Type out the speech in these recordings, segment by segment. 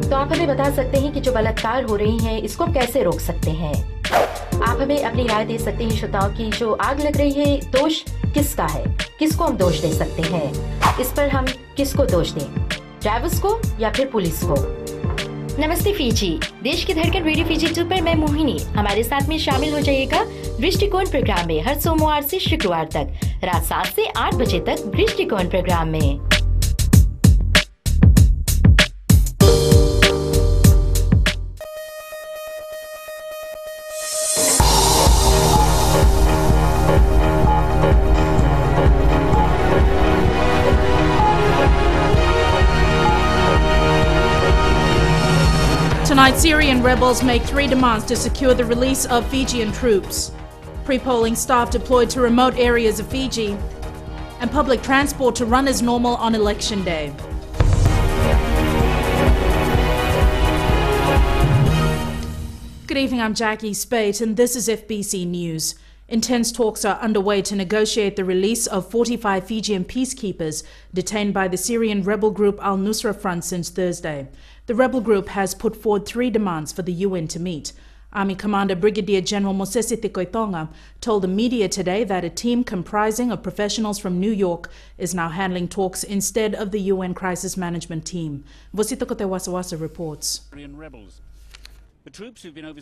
तो आप हमें बता सकते हैं कि जो बलात्कार हो रही हैं इसको हम कैसे रोक सकते हैं? आप हमें अपनी राय दे सकते हैं श्रोताओं की जो आग लग रही है दोष किसका है, किसको हम दोष दे सकते हैं, इस पर हम किसको दोष दें, ड्राइवर्स को या फिर पुलिस को? नमस्ते फीजी, देश की धड़कन रेडियो फीजी 2 पर मैं मोहिनी। हमारे साथ में शामिल हो जाइएगा दृष्टिकोण प्रोग्राम में हर सोमवार से शुक्रवार तक रात 7 से 8 बजे तक दृष्टिकोण प्रोग्राम में। Tonight, Syrian rebels make 3 demands to secure the release of Fijian troops. Pre-polling staff deployed to remote areas of Fiji, and public transport to run as normal on election day. Good evening, I'm Jackie Spate, and this is FBC News. Intense talks are underway to negotiate the release of 45 Fijian peacekeepers detained by the Syrian rebel group Al-Nusra Front since Thursday. The rebel group has put forward 3 demands for the UN to meet. Army Commander Brigadier General Mosese Tikoitonga told the media today that a team comprising of professionals from New York is now handling talks instead of the UN Crisis Management Team. Vositokote Wasawasa reports.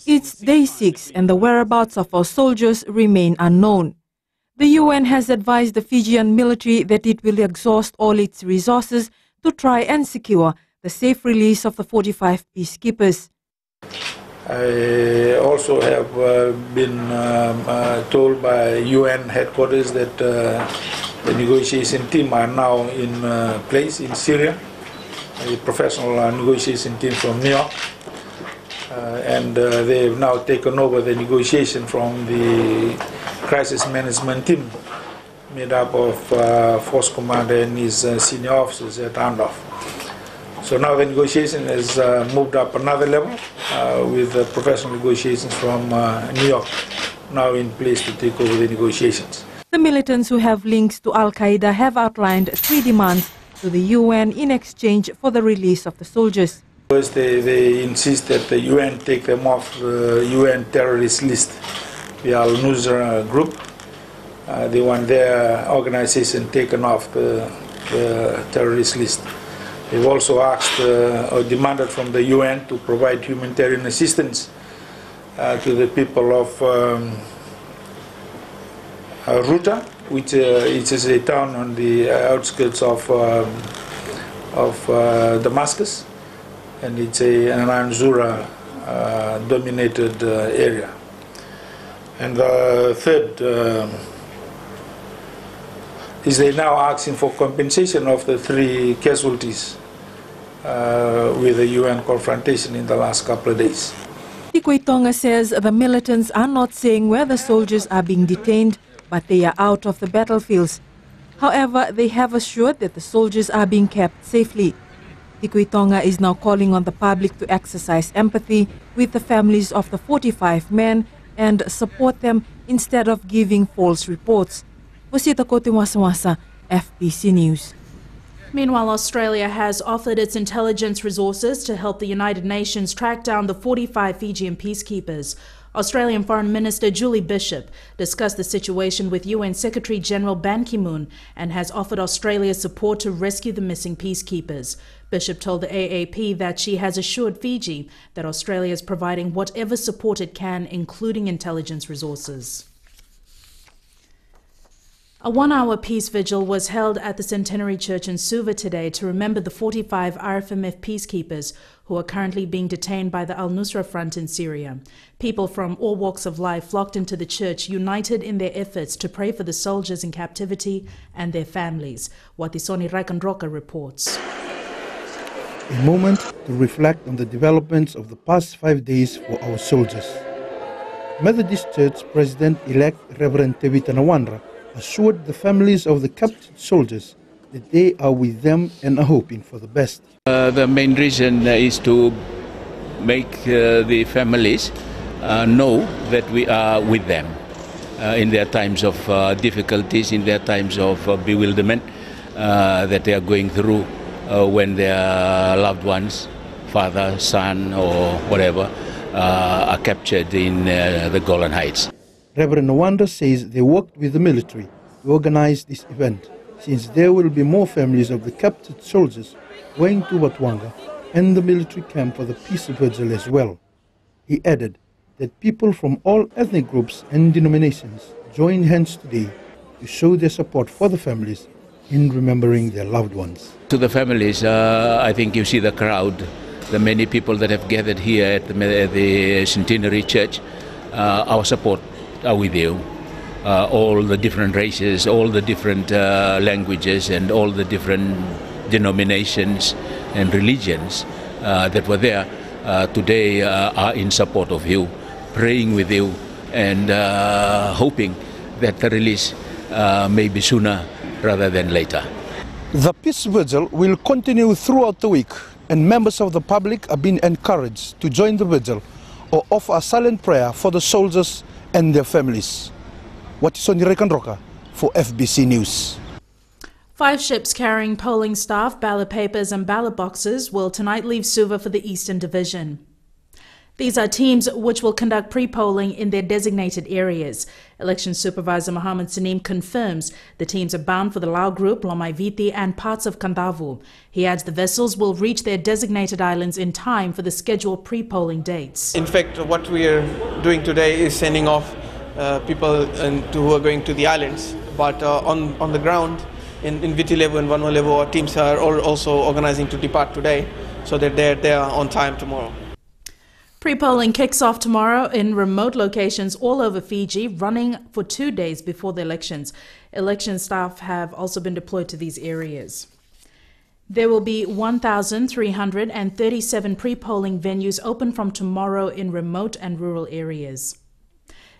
It's day 6 and the whereabouts of our soldiers remain unknown. The UN has advised the Fijian military that it will exhaust all its resources to try and secure the safe release of the 45 peacekeepers. I also have been told by UN headquarters that the negotiation team are now in place in Syria, a professional negotiation team from New York. And they have now taken over the negotiation from the crisis management team made up of force commander and his senior officers at Randolph. So now the negotiation has moved up another level with professional negotiations from New York now in place to take over the negotiations. The militants who have links to Al-Qaeda have outlined 3 demands to the UN in exchange for the release of the soldiers. First, they insist that the UN take them off the UN terrorist list, the Al-Nusra group. They want their organization taken off the terrorist list. They've also asked or demanded from the UN to provide humanitarian assistance to the people of Ruta, which is a town on the outskirts of Damascus, and it's an Al-Nusra dominated area. And the third is they now asking for compensation of the 3 casualties with the UN confrontation in the last couple of days. Tikoitonga says the militants are not saying where the soldiers are being detained, but they are out of the battlefields. However, they have assured that the soldiers are being kept safely. Tikoitonga is now calling on the public to exercise empathy with the families of the 45 men and support them instead of giving false reports. Vositokote Wasawasa, FBC News. Meanwhile, Australia has offered its intelligence resources to help the United Nations track down the 45 Fijian peacekeepers. Australian Foreign Minister Julie Bishop discussed the situation with UN Secretary General Ban Ki-moon and has offered Australia support to rescue the missing peacekeepers. Bishop told the AAP that she has assured Fiji that Australia is providing whatever support it can, including intelligence resources. A 1-hour peace vigil was held at the Centenary Church in Suva today to remember the 45 RFMF peacekeepers who are currently being detained by the Al-Nusra Front in Syria. People from all walks of life flocked into the church, united in their efforts to pray for the soldiers in captivity and their families. Watisoni Raikandroka reports. A moment to reflect on the developments of the past 5 days for our soldiers. Methodist Church President-elect Reverend Tevita Nawandra assured the families of the captured soldiers that they are with them and are hoping for the best. The main reason is to make the families know that we are with them in their times of difficulties, in their times of bewilderment that they are going through when their loved ones father, son, or whatever, are captured in the Golan Heights. Reverend Nwanda says they worked with the military to organize this event, since there will be more families of the captured soldiers going to Botswana and the military camp for the peace vigil as well. He added that people from all ethnic groups and denominations join hands today to show their support for the families in remembering their loved ones. To the families, I think you see the crowd, the many people that have gathered here at the Centenary Church. Our support are with you. All the different races, all the different languages, and all the different denominations and religions that were there today are in support of you, praying with you, and hoping that the release may be sooner rather than later. The peace vigil will continue throughout the week, and members of the public are being encouraged to join the vigil or offer a silent prayer for the soldiers and their families. Watisoni Rekanroka for FBC News. 5 ships carrying polling staff, ballot papers and ballot boxes will tonight leave Suva for the Eastern Division. These are teams which will conduct pre-polling in their designated areas. Election Supervisor Mohammed Saneem confirms the teams are bound for the Lao Group, Lomaiviti and parts of Kandavu. He adds the vessels will reach their designated islands in time for the scheduled pre-polling dates. In fact, what we are doing today is sending off people who are going to the islands. But on the ground, in Viti level and Vanua level, our teams are also organizing to depart today so that they're there on time tomorrow. Pre-polling kicks off tomorrow in remote locations all over Fiji, running for 2 days before the elections. Election staff have also been deployed to these areas. There will be 1,337 pre-polling venues open from tomorrow in remote and rural areas.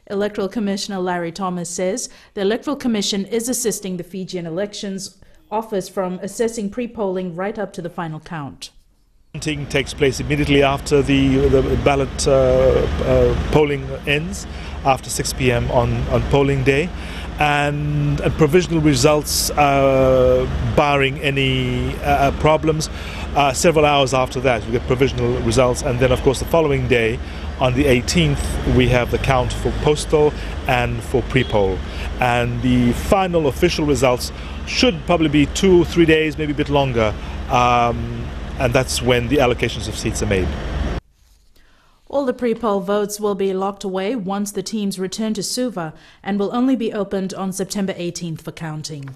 Electoral Commissioner Larry Thomas says the Electoral Commission is assisting the Fijian Elections Office from assessing pre-polling right up to the final count. Counting takes place immediately after the ballot polling ends, after 6 p.m. on polling day, and provisional results, barring any problems, several hours after that we get provisional results, and then of course the following day on the 18th we have the count for postal and for pre-poll, and the final official results should probably be 2 or 3 days, maybe a bit longer, and that's when the allocations of seats are made. All the pre-poll votes will be locked away once the teams return to Suva and will only be opened on September 18th for counting.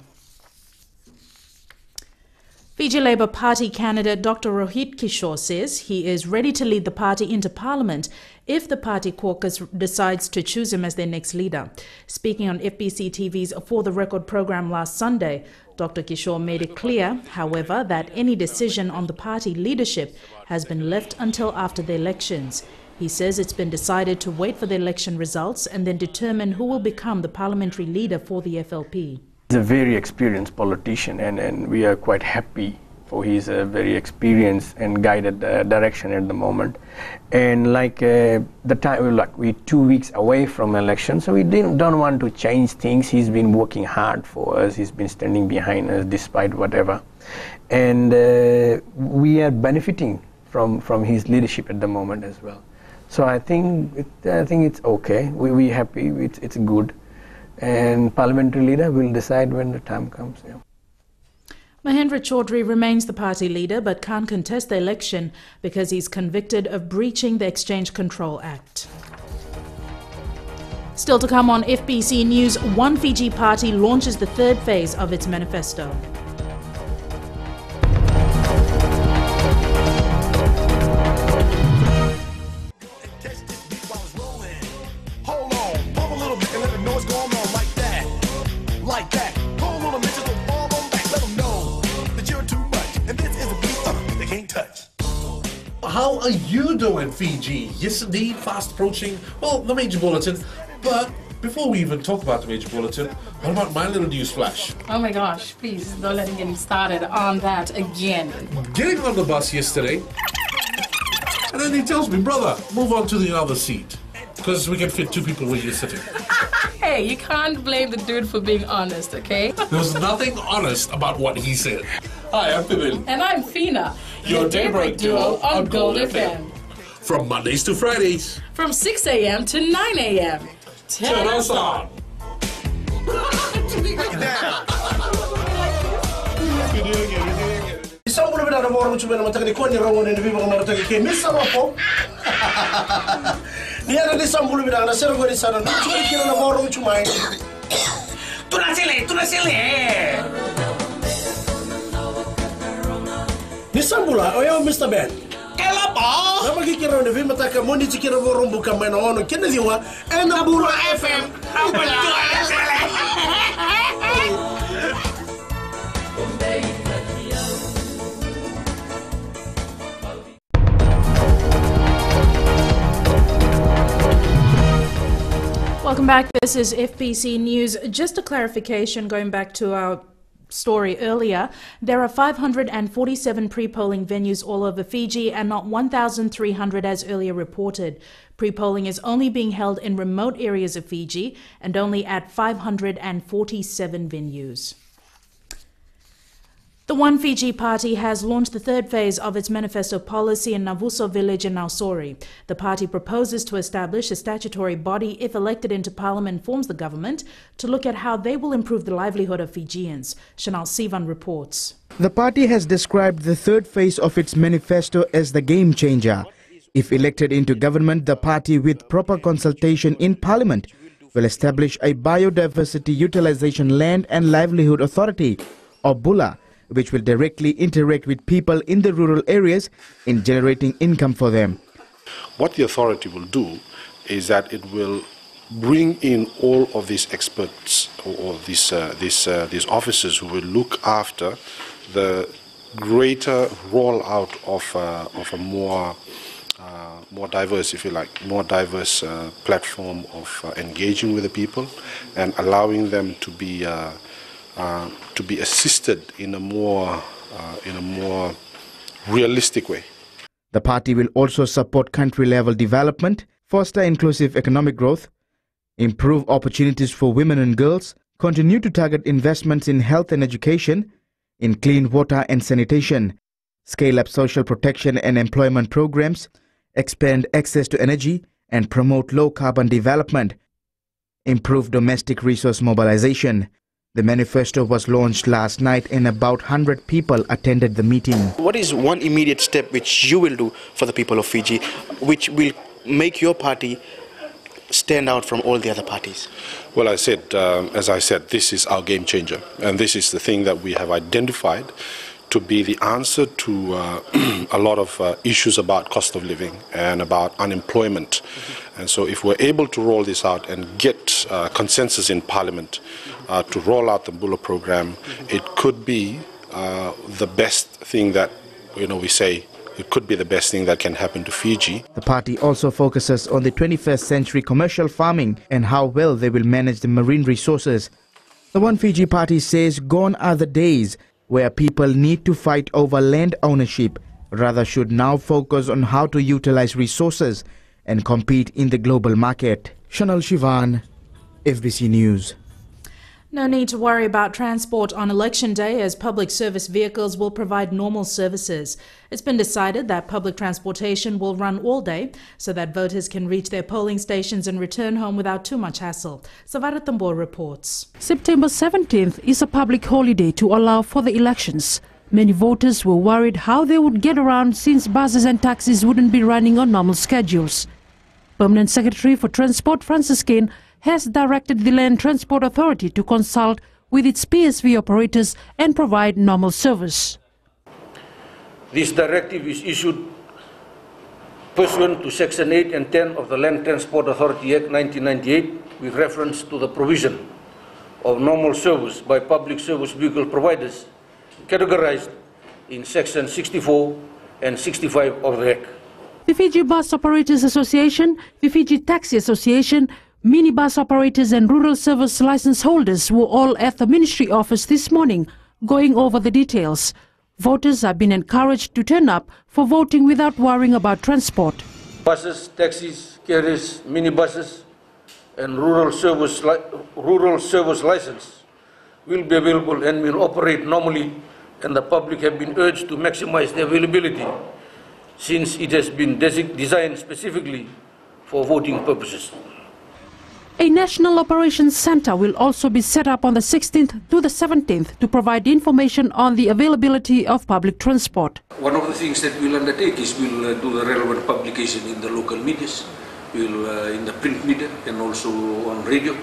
Fiji Labour Party candidate Dr. Rohit Kishore says he is ready to lead the party into Parliament if the party caucus decides to choose him as their next leader. Speaking on FBCTV's For the Record program last Sunday, Dr. Kishore made it clear, however, that any decision on the party leadership has been left until after the elections. He says it's been decided to wait for the election results and then determine who will become the parliamentary leader for the FLP. He's a very experienced politician, and we are quite happy for his very experienced and guided direction at the moment. And like the time, we're 2 weeks away from election, so we don't want to change things. He's been working hard for us. He's been standing behind us despite whatever, and we are benefiting from his leadership at the moment as well. So I think it's okay. We're happy. It's good. And parliamentary leader will decide when the time comes. Yeah. Mahendra Chaudhry remains the party leader but can't contest the election because he's convicted of breaching the Exchange Control Act. Still to come on FBC News, One Fiji Party launches the 3rd phase of its manifesto. How are you doing, Fiji? Yes, indeed, fast approaching, well, the major bulletin. But before we even talk about the major bulletin, what about my little news flash? Oh my gosh, please don't let him get started on that again. Getting on the bus yesterday, and then he tells me, brother, move on to the other seat, because we can fit 2 people where you're sitting. Hey, you can't blame the dude for being honest, okay? There was nothing honest about what he said. Hi, I'm Pibil. And I'm Fina. Your daybreak duo on Gold FM. From Mondays to Fridays. From 6 a.m. to 9 a.m. Turn us on. Isang bulan na mo cuma na matagi ko ni rawon ni bibo mo matagi ke misa mo po. Niya na isang bulan na sero ko ni sana no cuma kilo na mo cuma. Tu na sile. Isang bulan o yo Mr. Ben. Kela pa. Na magkikira ni bibo mataka mo ni tikira mo rombo ka man ono kena diwa na bura FM. Ang betul. Welcome back. This is FBC News. Just a clarification going back to our story earlier. There are 547 pre-polling venues all over Fiji and not 1,300 as earlier reported. Pre-polling is only being held in remote areas of Fiji and only at 547 venues. The One Fiji Party has launched the third phase of its Manifesto policy in Navuso village in Nausori. The party proposes to establish a statutory body if elected into parliament forms the government to look at how they will improve the livelihood of Fijians. Chanel Sivan reports. The party has described the third phase of its manifesto as the game changer. If elected into government, the party, with proper consultation in parliament, will establish a biodiversity utilization land and livelihood authority, or BULA, which will directly interact with people in the rural areas in generating income for them. What the authority will do is that it will bring in all of these experts or these officers who will look after the greater rollout of a more diverse, if you like, more diverse platform of engaging with the people and allowing them to be assisted in a more realistic way. The party will also support country-level development, foster inclusive economic growth, improve opportunities for women and girls, continue to target investments in health and education, in clean water and sanitation, scale up social protection and employment programs, expand access to energy, and promote low-carbon development, improve domestic resource mobilization. The manifesto was launched last night and about 100 people attended the meeting. What is one immediate step which you will do for the people of Fiji, which will make your party stand out from all the other parties? Well, as I said, this is our game changer, and this is the thing that we have identified to be the answer to a lot of issues about cost of living and about unemployment. And so if we're able to roll this out and get consensus in Parliament to roll out the BULA program, it could be the best thing that, we say, it could be the best thing that can happen to Fiji. The party also focuses on the 21st century commercial farming and how well they will manage the marine resources. The One Fiji Party says gone are the days where people need to fight over land ownership, rather should now focus on how to utilize resources and compete in the global market. Chanel Shivan, FBC News. No need to worry about transport on Election Day as public service vehicles will provide normal services. It's been decided that public transportation will run all day so that voters can reach their polling stations and return home without too much hassle. Savara Tambor reports. September 17th is a public holiday to allow for the elections. Many voters were worried how they would get around since buses and taxis wouldn't be running on normal schedules. Permanent Secretary for Transport Francis Kane has directed the Land Transport Authority to consult with its PSV operators and provide normal service. This directive is issued pursuant to Section 8 and 10 of the Land Transport Authority Act 1998 with reference to the provision of normal service by public service vehicle providers categorized in Section 64 and 65 of the Act. The Fiji Bus Operators Association, the Fiji Taxi Association, minibus operators and rural service license holders were all at the ministry office this morning going over the details. Voters have been encouraged to turn up for voting without worrying about transport. Buses, taxis, carriers, minibuses and rural service license will be available and will operate normally and the public have been urged to maximize the availability since it has been designed specifically for voting purposes. A National Operations Center will also be set up on the 16th to the 17th to provide information on the availability of public transport. One of the things that we'll undertake is we'll do the relevant publication in the local medias, in the print media and also on radio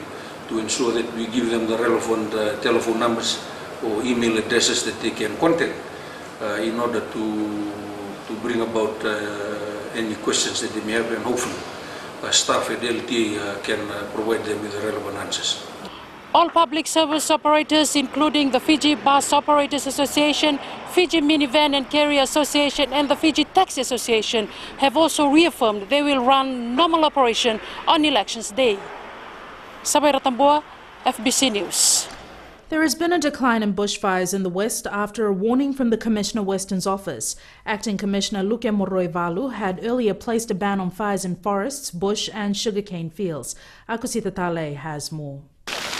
to ensure that we give them the relevant telephone numbers or email addresses that they can contact in order to bring about any questions that they may have, and hopefully staff at LTA can provide them with the relevant answers. All public service operators, including the Fiji Bus Operators Association, Fiji Minivan and Carrier Association and the Fiji Taxi Association, have also reaffirmed they will run normal operation on Elections Day. Sabaira Tambua, FBC News. There has been a decline in bushfires in the West after a warning from the Commissioner Western's office. Acting Commissioner Luke Moroivalu had earlier placed a ban on fires in forests, bush and sugarcane fields. Akusita Tale has more.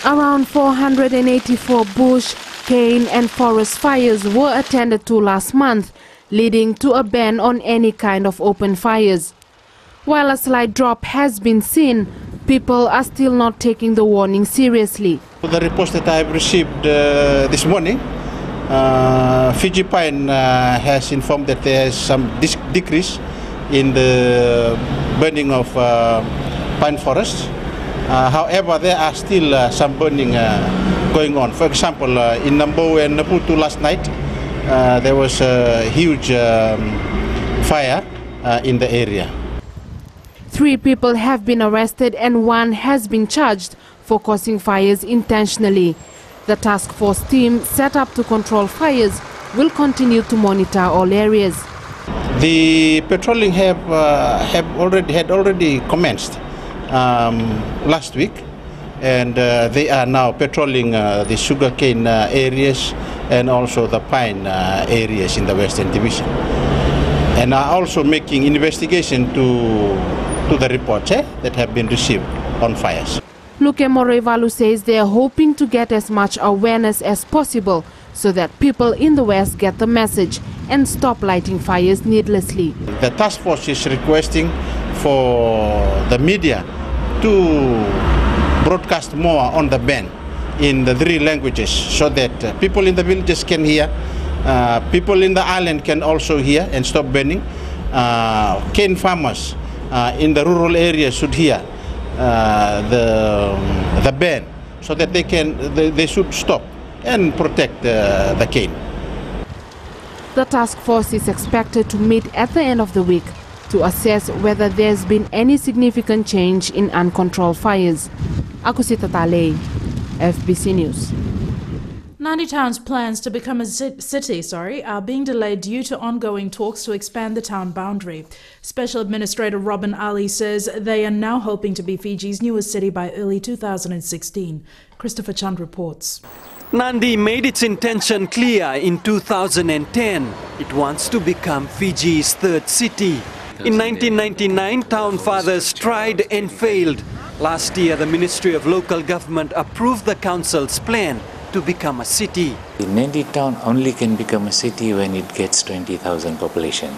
Around 484 bush, cane and forest fires were attended to last month, leading to a ban on any kind of open fires. While a slight drop has been seen, people are still not taking the warning seriously. The reports that I have received this morning, Fiji Pine has informed that there is some decrease in the burning of pine forests. However, there are still some burning going on. For example, in Nambo and Naputu last night, there was a huge fire in the area. 3 people have been arrested and 1 has been charged for causing fires intentionally. The task force team set up to control fires will continue to monitor all areas. The patrolling had already commenced last week, and they are now patrolling the sugarcane areas and also the pine areas in the Western Division, and are also making investigation to the reports that have been received on fires. Luke Moroivalu says they are hoping to get as much awareness as possible so that people in the West get the message and stop lighting fires needlessly. The task force is requesting for the media to broadcast more on the ban in the 3 languages so that people in the villages can hear, people in the island can also hear and stop burning. Cane farmers in the rural areas should hear the ban so that they should stop and protect the cane. The task force is expected to meet at the end of the week to assess whether there's been any significant change in uncontrolled fires. Akusita Tale, FBC News. Nadi Town's plans to become a city are being delayed due to ongoing talks to expand the town boundary. Special Administrator Robin Ali says they are now hoping to be Fiji's newest city by early 2016. Christopher Chand reports. Nadi made its intention clear in 2010. It wants to become Fiji's 3rd city. In 1999, town fathers tried and failed. Last year, the Ministry of Local Government approved the council's plan to become a city. Nadi Town only can become a city when it gets 20,000 population.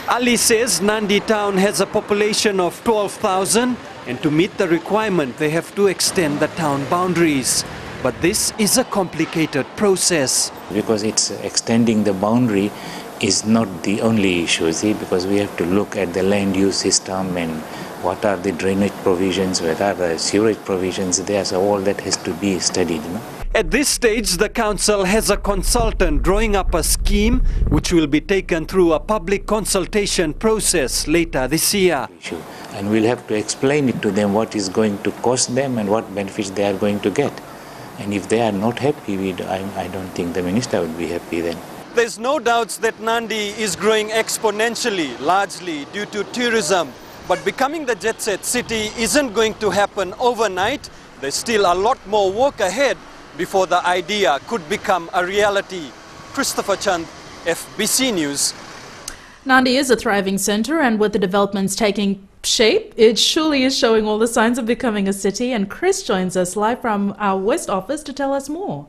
Ali says Nadi Town has a population of 12,000 and to meet the requirement they have to extend the town boundaries. But this is a complicated process. Because it's extending the boundary is not the only issue, see, because we have to look at the land use system and what are the drainage provisions, what are the sewerage provisions there, so all that has to be studied. At this stage, the council has a consultant drawing up a scheme which will be taken through a public consultation process later this year. And we'll have to explain it to them what is going to cost them and what benefits they are going to get. And if they are not happy, I don't think the minister would be happy then. There's no doubts that Nadi is growing exponentially, largely due to tourism. But becoming the jet-set city isn't going to happen overnight. There's still a lot more work ahead before the idea could become a reality. Christopher Chand, FBC News. Nadi is a thriving centre, and with the developments taking shape, it surely is showing all the signs of becoming a city. And Chris joins us live from our West office to tell us more.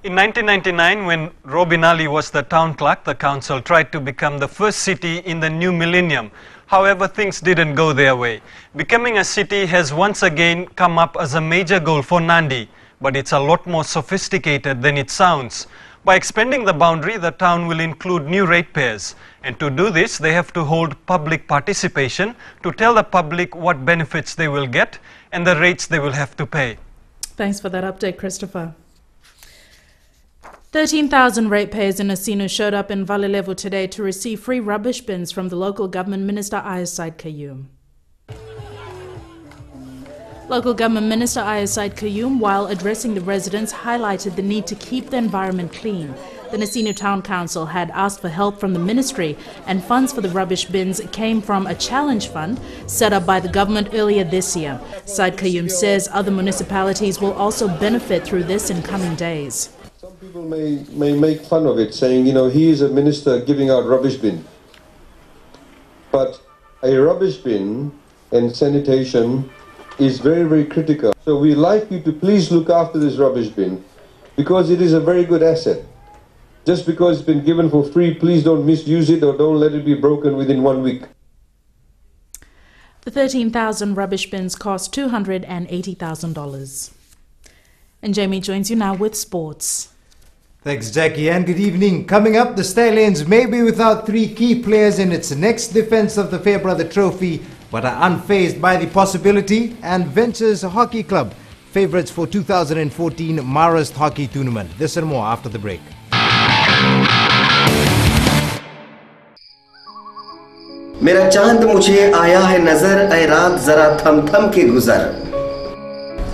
In 1999, when Robin Ali was the town clerk, the council tried to become the first city in the new millennium. However, things didn't go their way. Becoming a city has once again come up as a major goal for Nandi, but it's a lot more sophisticated than it sounds. By expanding the boundary, the town will include new ratepayers. And to do this, they have to hold public participation to tell the public what benefits they will get and the rates they will have to pay. Thanks for that update, Christopher. 13,000 ratepayers in Asino showed up in Valilevu today to receive free rubbish bins from the local government minister Ayasaid Kayum. Local government minister Ayasaid Kayum, while addressing the residents, highlighted the need to keep the environment clean. The Asino Town Council had asked for help from the ministry, and funds for the rubbish bins came from a challenge fund set up by the government earlier this year. Said Kayum says other municipalities will also benefit through this in coming days. Some people may make fun of it, saying, you know, he is a minister giving out rubbish bin. But a rubbish bin and sanitation is very, very critical. So we'd like you to please look after this rubbish bin because it is a very good asset. Just because it's been given for free, please don't misuse it or don't let it be broken within 1 week. The 13,000 rubbish bins cost $280,000. And Jamie joins you now with sports. Thanks, Jackie, and good evening. Coming up, the Stallions may be without three key players in its next defense of the Fairbrother Trophy, but are unfazed by the possibility, and Ventures Hockey Club, favourites for 2014 Marist Hockey Tournament. This and more after the break. मेरा चांद मुझे आया है नजर, ऐ रात जरा थम थम के गुजर.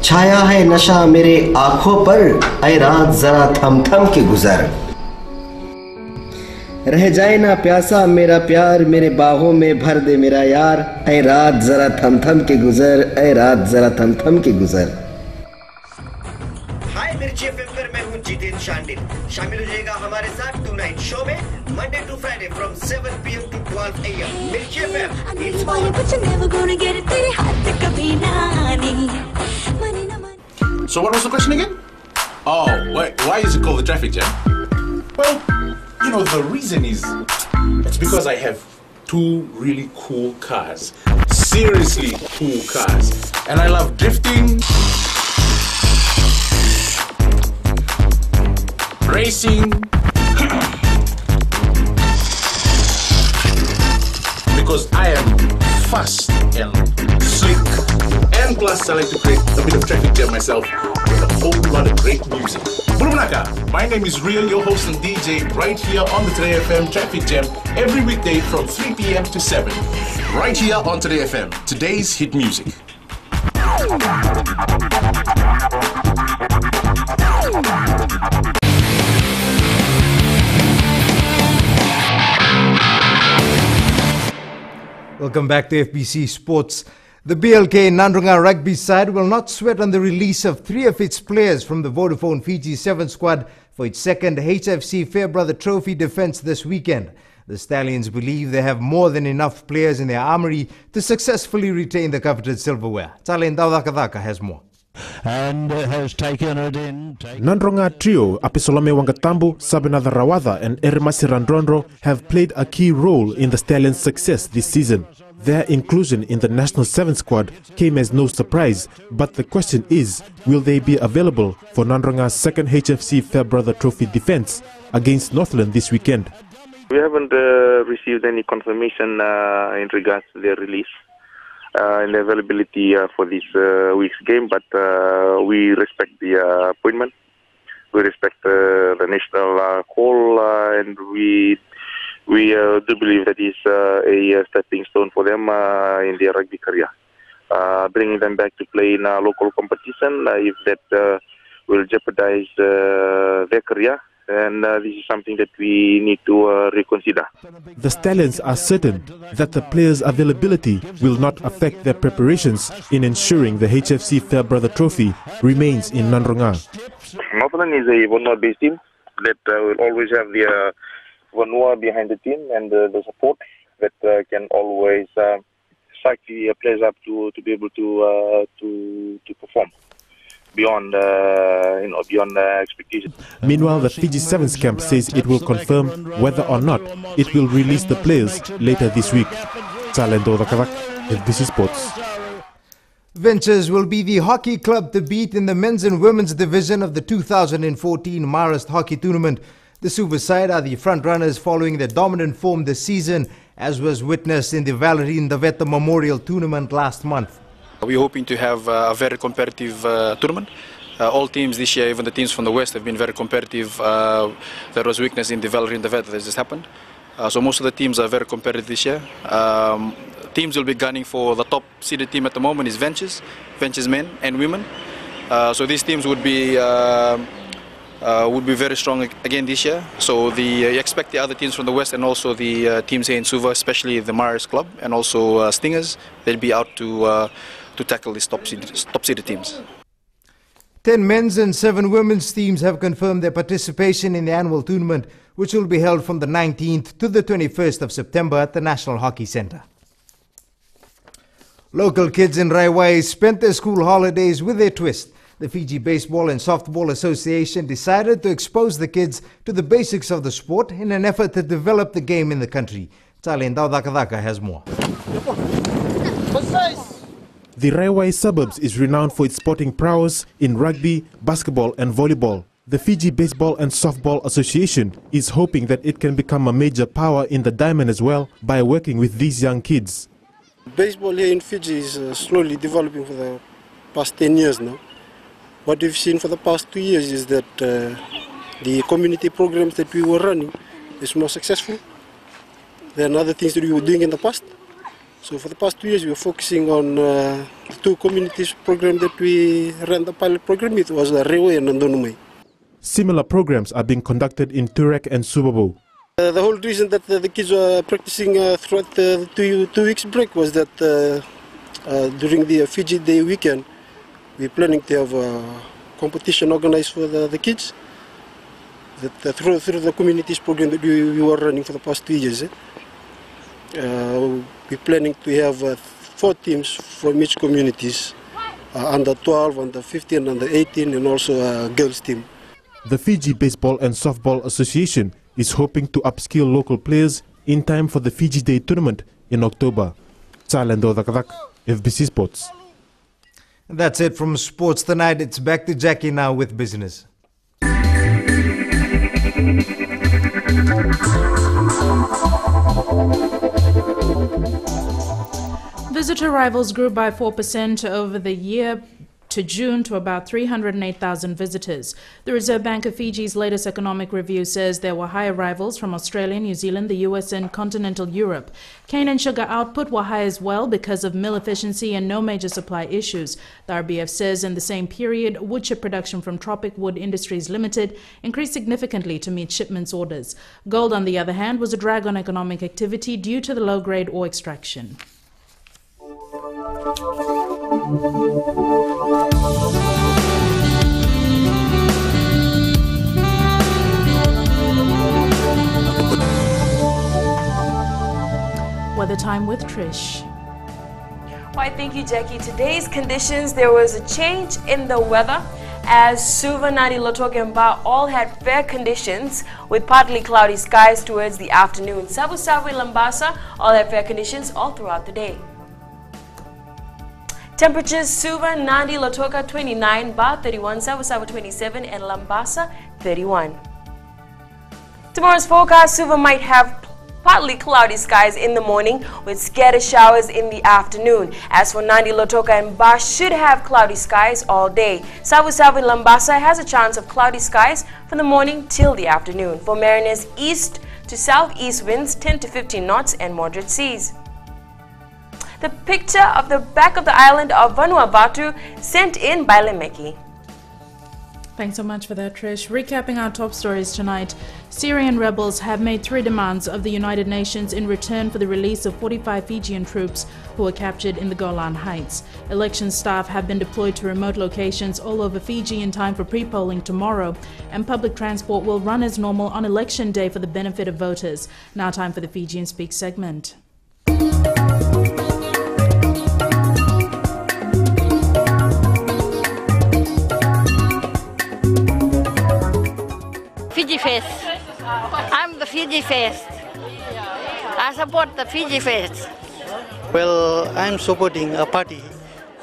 छाया है नशा मेरे आंखों पर, ऐ रात जरा थम थम के गुजर. रह जाए ना प्यासा मेरा प्यार, मेरे बाहों में भर दे मेरा यार, ऐ रात जरा थम थम के गुजर, ऐ रात जरा थम थम के गुजर. हाय मिर्ची एफएम पर मैं हूं जितेंद्र शांडिल. शामिल हो जाएगा हमारे साथ टुनाइट शो में Monday to Friday from 7 p.m. to 12 a.m. Mirchi FM. It's So what was the question again? Oh, why is it called the traffic jam? Well, you know, the reason is it's because I have two really cool cars. Seriously cool cars. And I love drifting, racing, because I am fast and slick, and plus I like to create a bit of traffic jam myself with a whole lot of great music. Burumnaka, my name is Real, your host and DJ, right here on the Today FM Traffic Jam every weekday from 3 p.m. to 7. Right here on Today FM, today's hit music. Welcome back to FBC Sports. The BLK Nandrunga rugby side will not sweat on the release of three of its players from the Vodafone Fiji 7 squad for its second HFC Fairbrother Trophy defence this weekend. The Stallions believe they have more than enough players in their armoury to successfully retain the coveted silverware. Talen Daudakadaka has more. And has taken it in. Nandronga trio Apisolome Wangatambu, Sabinatha Rawatha and Erimasi Randrondro have played a key role in the Stallions' success this season. Their inclusion in the National 7 squad came as no surprise, but the question is, will they be available for Nandronga's second HFC Fairbrother Trophy defence against Northland this weekend? We haven't received any confirmation in regards to their release and availability for this week's game, but we respect the appointment. We respect the national call, and we do believe that is a stepping stone for them in their rugby career. Bringing them back to play in a local competition, if that will jeopardize their career, and this is something that we need to reconsider. The Stallions are certain that the players' availability will not affect their preparations in ensuring the HFC Fairbrother Trophy remains in Nandronga. Northland is a Vanua-based team that will always have the Vanua behind the team and the support that can always psych the players up to be able to perform. beyond expectations. Meanwhile, the Fiji Sevens camp says it will confirm whether or not it will release the players later this week. Talendo Dakavak, FBC Sports. Ventures will be the hockey club to beat in the men's and women's division of the 2014 Marist Hockey Tournament. The Suva side are the front runners following their dominant form this season, as was witnessed in the Valerie Ndaveta Memorial Tournament last month. We're hoping to have a very competitive tournament. All teams this year, even the teams from the West, have been very competitive. There was weakness in the Valerie Ndaveta that just happened. So most of the teams are very competitive this year. Teams will be gunning for the top seeded team at the moment is Ventures men and women. So these teams would be very strong again this year. So expect the other teams from the West and also the teams here in Suva, especially the Maris Club and also Stingers, they'll be out to tackle these top seeded teams. 10 men's and 7 women's teams have confirmed their participation in the annual tournament, which will be held from the 19th to the 21st of September at the National Hockey Centre. Local kids in Raiwai spent their school holidays with a twist. The Fiji Baseball and Softball Association decided to expose the kids to the basics of the sport in an effort to develop the game in the country. Talendao Dakadaka has more. The Raiwai suburbs is renowned for its sporting prowess in rugby, basketball and volleyball. The Fiji Baseball and Softball Association is hoping that it can become a major power in the diamond as well by working with these young kids. Baseball here in Fiji is slowly developing for the past 10 years now. What we've seen for the past 2 years is that the community programs that we were running is more successful than other things that we were doing in the past. So for the past 2 years we were focusing on the 2 communities program that we ran the pilot program with was Rewe and Nandonumai. Similar programs are being conducted in Turek and Subabo. The whole reason that the kids were practicing throughout the 2 weeks break was that during the Fiji Day weekend, we're planning to have a competition organized for the kids that through the communities program that we were running for the past 2 years. We're planning to have 4 teams from each communities, under 12, under 15, under 18, and also a girls team. The Fiji Baseball and Softball Association is hoping to upskill local players in time for the Fiji Day tournament in October. Talendo Dakavak, FBC Sports. That's it from Sports Tonight. It's back to Jackie now with business. Visitor arrivals grew by 4% over the year to June to about 308,000 visitors. The Reserve Bank of Fiji's latest economic review says there were high arrivals from Australia, New Zealand, the US and continental Europe. Cane and sugar output were high as well because of mill efficiency and no major supply issues. The RBF says in the same period, wood chip production from Tropic Wood Industries Limited increased significantly to meet shipments orders. Gold, on the other hand, was a drag on economic activity due to the low-grade ore extraction. Weather time with Trish. Why, thank you, Jackie. Today's conditions, there was a change in the weather as Suva, Nadi, Lotoke and Ba all had fair conditions with partly cloudy skies towards the afternoon. Savu-Savu and Lambasa all had fair conditions all throughout the day. Temperatures, Suva, Nadi, Lotoka 29, Ba 31, Savu-Savu 27 and Lambasa 31. Tomorrow's forecast, Suva might have partly cloudy skies in the morning with scattered showers in the afternoon. As for Nadi, Lotoka and Ba should have cloudy skies all day. Savu-Savu and Lambasa has a chance of cloudy skies from the morning till the afternoon. For mariners, east to southeast winds 10 to 15 knots and moderate seas. The picture of the back of the island of Vanuatu sent in by Lemeki. Thanks so much for that, Trish. Recapping our top stories tonight, Syrian rebels have made 3 demands of the United Nations in return for the release of 45 Fijian troops who were captured in the Golan Heights. Election staff have been deployed to remote locations all over Fiji in time for pre-polling tomorrow, and public transport will run as normal on election day for the benefit of voters. Now time for the Fijian Speak segment. Fiji face. I'm the Fiji face. I support the Fiji face. Well, I'm supporting a party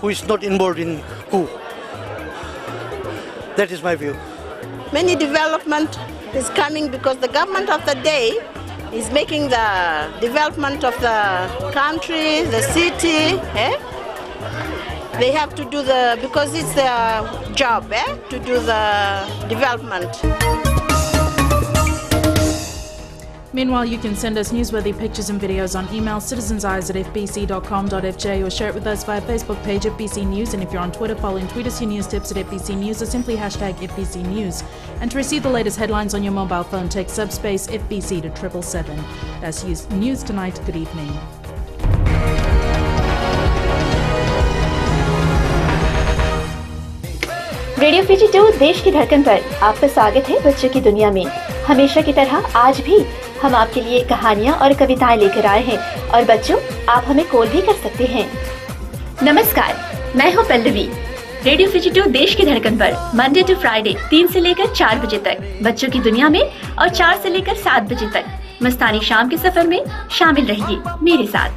who is not involved in coup. That is my view. Many development is coming because the government of the day is making the development of the country, the city. They have to do because it's their job to do the development. Meanwhile, you can send us newsworthy pictures and videos on email citizenseyes@fbc.com.fj or share it with us via Facebook page FBC News. And if you're on Twitter, follow and tweet us your news tips at FBC News or simply hashtag FBC News. And to receive the latest headlines on your mobile phone, text subspace FBC to 777. That's News Tonight. Good evening. Radio Fiji 2 देश की धड़कन पर आपका स्वागत है बच्चों की दुनिया में। हमेशा की तरह आज भी हम आपके लिए कहानियाँ और कविताएं लेकर आए हैं और बच्चों आप हमें कॉल भी कर सकते हैं। नमस्कार, मैं हूँ पल्लवी। रेडियो फीजी 2 देश की धड़कन पर मंडे टू फ्राइडे 3 से लेकर 4 बजे तक बच्चों की दुनिया में और 4 से लेकर 7 बजे तक मस्तानी शाम के सफर में शामिल रहिए मेरे साथ।